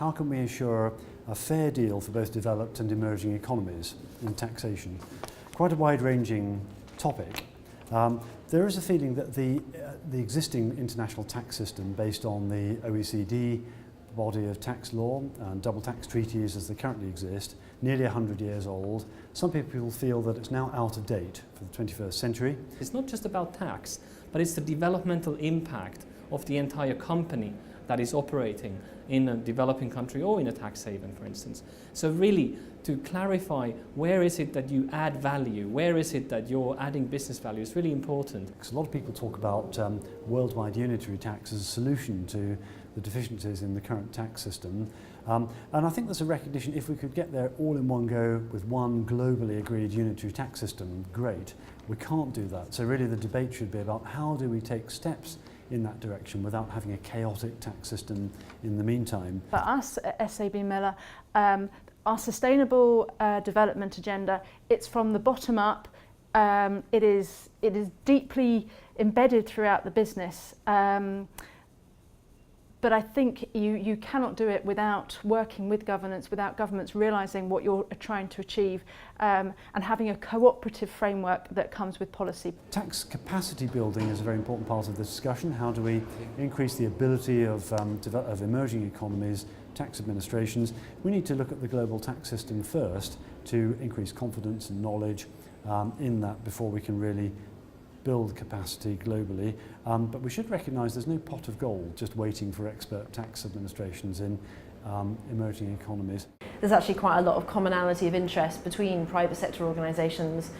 how can we ensure a fair deal for both developed and emerging economies in taxation? Quite a wide-ranging topic. There is a feeling that the existing international tax system based on the OECD body of tax law and double tax treaties as they currently exist, nearly 100 years old. Some people feel that it's now out of date for the 21st century. It's not just about tax, but it's the developmental impact of the entire company that is operating in a developing country or in a tax haven, for instance. So really, to clarify where is it that you add value, where is it that you're adding business value is really important. A lot of people talk about worldwide unitary tax as a solution to the deficiencies in the current tax system. And I think there's a recognition if we could get there all in one go with one globally agreed unitary tax system, great. We can't do that. So really the debate should be about how do we take steps in that direction without having a chaotic tax system in the meantime. For us at SAB Miller, our sustainable development agenda, it's from the bottom up. It is deeply embedded throughout the business. But I think you cannot do it without working with governments, without governments realising what you're trying to achieve and having a cooperative framework that comes with policy. Tax capacity building is a very important part of the discussion. How do we increase the ability of emerging economies, tax administrations? We need to look at the global tax system first to increase confidence and knowledge in that before we can really build capacity globally, but we should recognise there's no pot of gold just waiting for expert tax administrations in emerging economies. There's actually quite a lot of commonality of interest between private sector organisations,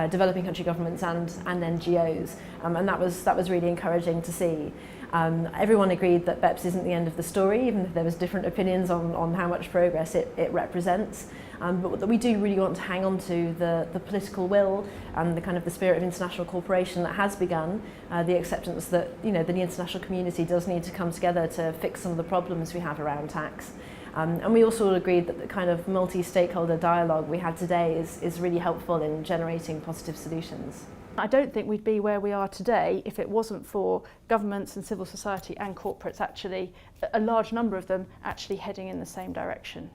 developing country governments and NGOs, and that was really encouraging to see. Everyone agreed that BEPS isn't the end of the story, even if there was different opinions on how much progress it represents. But we do really want to hang on to the political will and the kind of the spirit of international cooperation that has begun, the acceptance that the international community does need to come together to fix some of the problems we have around tax. And we also agreed that the kind of multi-stakeholder dialogue we had today is really helpful in generating positive solutions. I don't think we'd be where we are today if it wasn't for governments and civil society and corporates actually, a large number of them actually heading in the same direction.